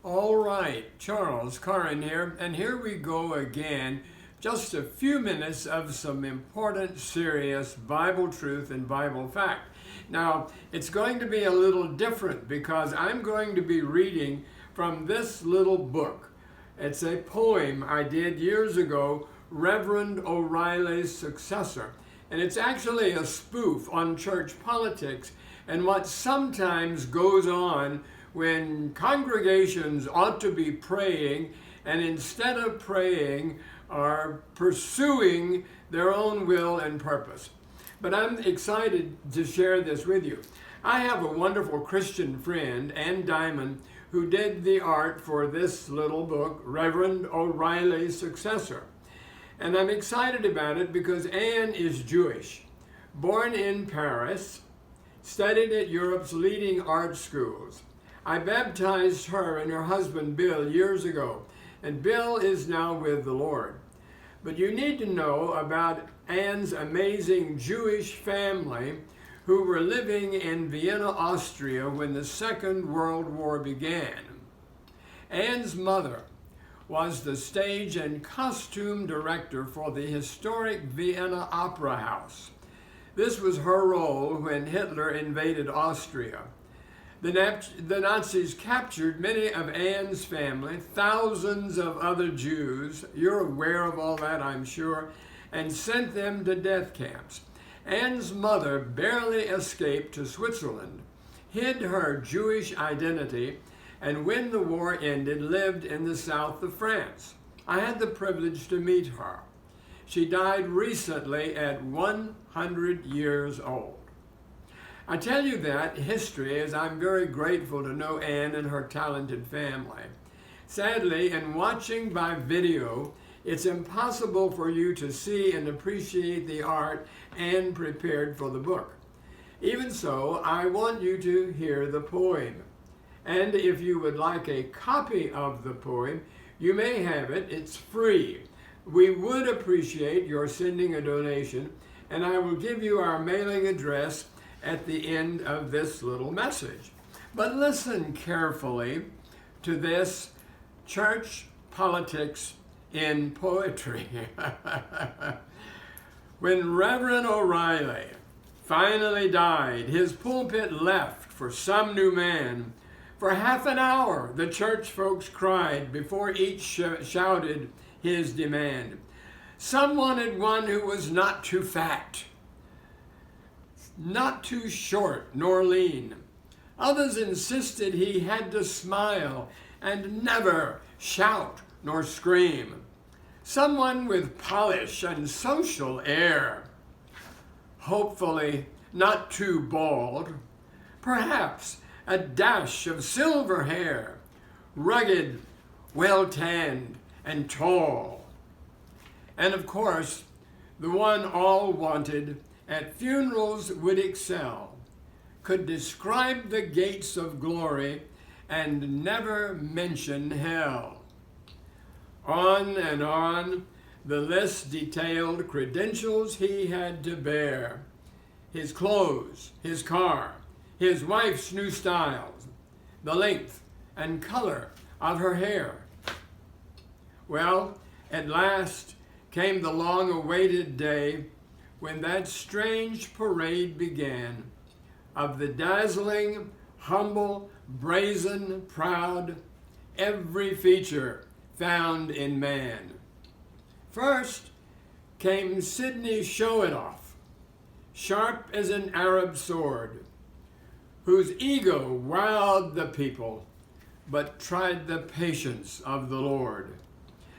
All right, Charles Curran here, and here we go again. Just a few minutes of some important, serious Bible truth and Bible fact. Now, it's going to be a little different because I'm going to be reading from this little book. It's a poem I did years ago, Reverend O'Reilly's Successor. And it's actually a spoof on church politics and what sometimes goes on when congregations ought to be praying and instead of praying are pursuing their own will and purpose. But I'm excited to share this with you. I have a wonderful Christian friend, Ann Diamond, who did the art for this little book, Reverend O'Reilly's Successor. And I'm excited about it because Ann is Jewish, born in Paris, studied at Europe's leading art schools. I baptized her and her husband Bill years ago, and Bill is now with the Lord. But you need to know about Ann's amazing Jewish family who were living in Vienna, Austria when the Second World War began. Ann's mother was the stage and costume director for the historic Vienna Opera House. This was her role when Hitler invaded Austria. The Nazis captured many of Ann's family, thousands of other Jews, you're aware of all that I'm sure, and sent them to death camps. Ann's mother barely escaped to Switzerland, hid her Jewish identity, and when the war ended, lived in the south of France. I had the privilege to meet her. She died recently at 100 years old. I tell you that history as I'm very grateful to know Ann and her talented family. Sadly, in watching by video, it's impossible for you to see and appreciate the art Ann prepared for the book. Even so, I want you to hear the poem. And if you would like a copy of the poem, you may have it. It's free. We would appreciate your sending a donation, and I will give you our mailing address at the end of this little message. But listen carefully to this church politics in poetry. When Reverend O'Reilly finally died, his pulpit left for some new man. For half an hour, the church folks cried before each shouted his demand. Some wanted one who was not too fat, not too short nor lean. Others insisted he had to smile and never shout nor scream. Someone with polish and social air. Hopefully not too bald. Perhaps a dash of silver hair. Rugged, well-tanned, and tall. And of course, the one all wanted at funerals would excel, could describe the gates of glory and never mention hell. On and on, the list detailed credentials he had to bear. His clothes, his car, his wife's new styles, the length and color of her hair. Well, at last came the long-awaited day when that strange parade began of the dazzling, humble, brazen, proud, every feature found in man. First came Sidney Show-It-Off, sharp as an Arab sword, whose ego wowed the people, but tried the patience of the Lord.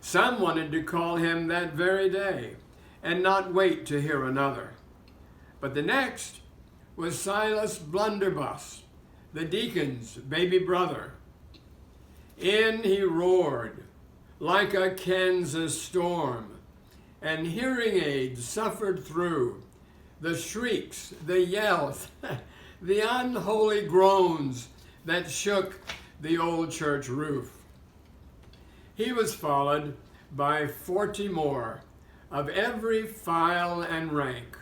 Some wanted to call him that very day, and not wait to hear another. But the next was Silas Blunderbuss, the deacon's baby brother. In he roared like a Kansas storm, and hearing aids suffered through the shrieks, the yells, the unholy groans that shook the old church roof. He was followed by 40 more, of every file and rank,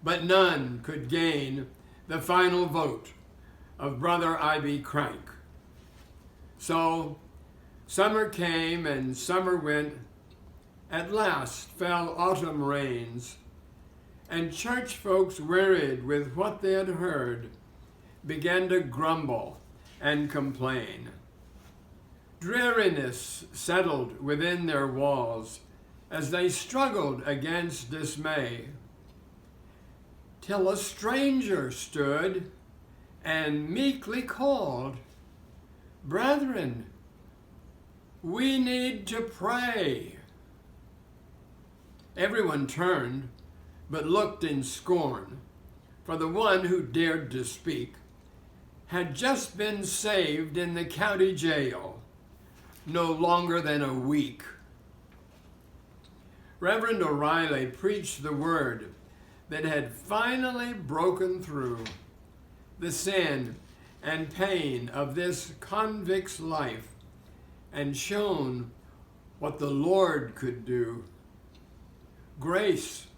but none could gain the final vote of Brother I.B. Crank. So summer came and summer went. At last fell autumn rains, and church folks, wearied with what they had heard, began to grumble and complain. Dreariness settled within their walls as they struggled against dismay, till a stranger stood and meekly called, "Brethren, we need to pray." Everyone turned, but looked in scorn, for the one who dared to speak had just been saved in the county jail, no longer than a week. Reverend O'Reilly preached the word that had finally broken through the sin and pain of this convict's life and shown what the Lord could do. Grace,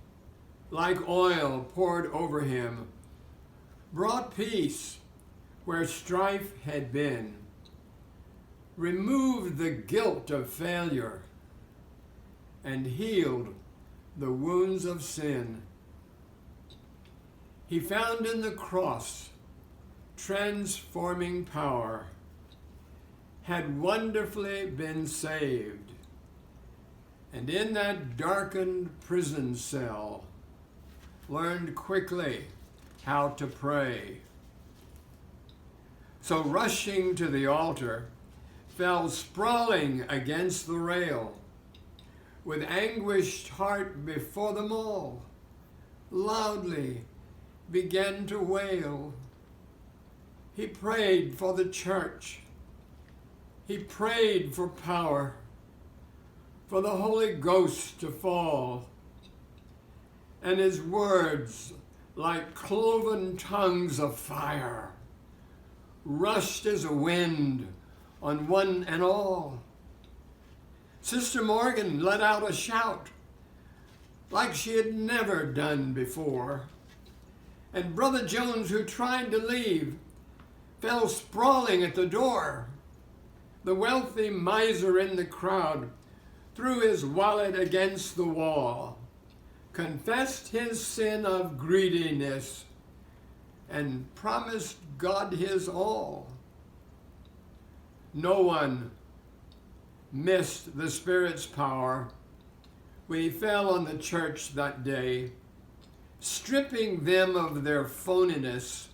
like oil poured over him, brought peace where strife had been, removed the guilt of failure, and healed the wounds of sin. He found in the cross transforming power, had wonderfully been saved, and in that darkened prison cell learned quickly how to pray. So rushing to the altar, fell sprawling against the rail, with anguished heart before them all, loudly began to wail. He prayed for the church. He prayed for power, for the Holy Ghost to fall, and his words, like cloven tongues of fire, rushed as a wind on one and all. Sister Morgan let out a shout like she had never done before, and Brother Jones, who tried to leave, fell sprawling at the door. The wealthy miser in the crowd threw his wallet against the wall, confessed his sin of greediness, and promised God his all. No one missed the Spirit's power when he fell on the church that day, stripping them of their phoniness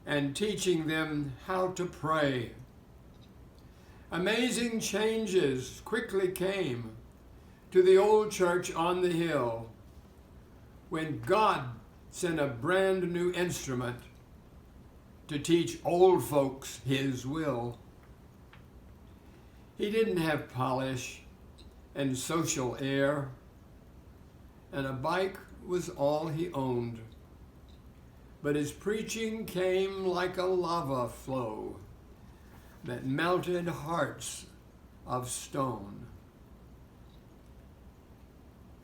and teaching them how to pray. Amazing changes quickly came to the old church on the hill when God sent a brand new instrument to teach old folks his will. He didn't have polish and social air, and a bike was all he owned. But his preaching came like a lava flow that melted hearts of stone.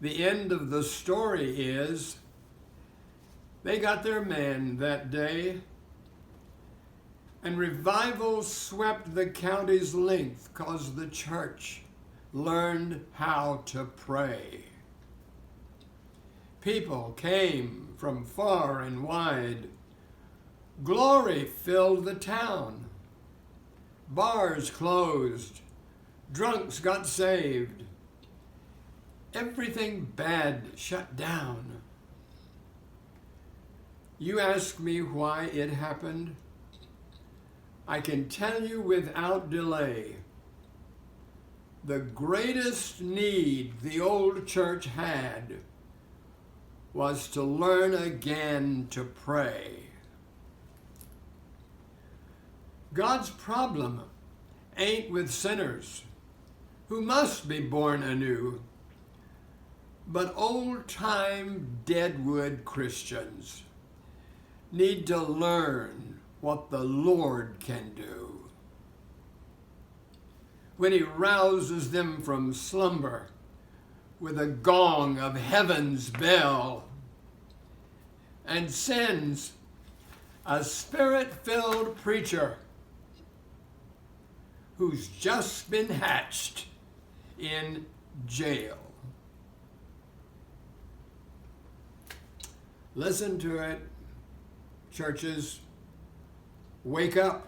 The end of the story is they got their man that day, and revival swept the county's length because the church learned how to pray. People came from far and wide. Glory filled the town. Bars closed. Drunks got saved. Everything bad shut down. You ask me why it happened? I can tell you without delay. The greatest need the old church had was to learn again to pray. God's problem ain't with sinners who must be born anew, but old-time deadwood Christians need to learn what the Lord can do. When he rouses them from slumber with a gong of heaven's bell and sends a spirit-filled preacher who's just been hatched in jail. Listen to it, churches. Wake up.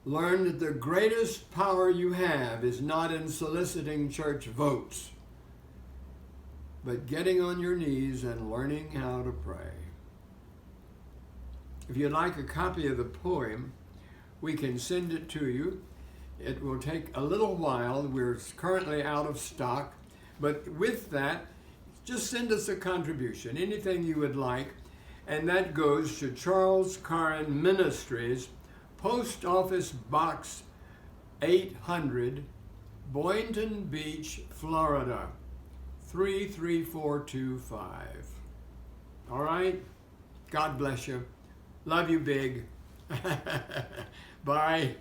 Learn that the greatest power you have is not in soliciting church votes, but getting on your knees and learning how to pray. If you'd like a copy of the poem, we can send it to you. It will take a little while. We're currently out of stock, but with that, just send us a contribution, anything you would like, and that goes to Charles Curran Ministries, Post Office Box 800, Boynton Beach, Florida, 33425. All right? God bless you. Love you big. Bye.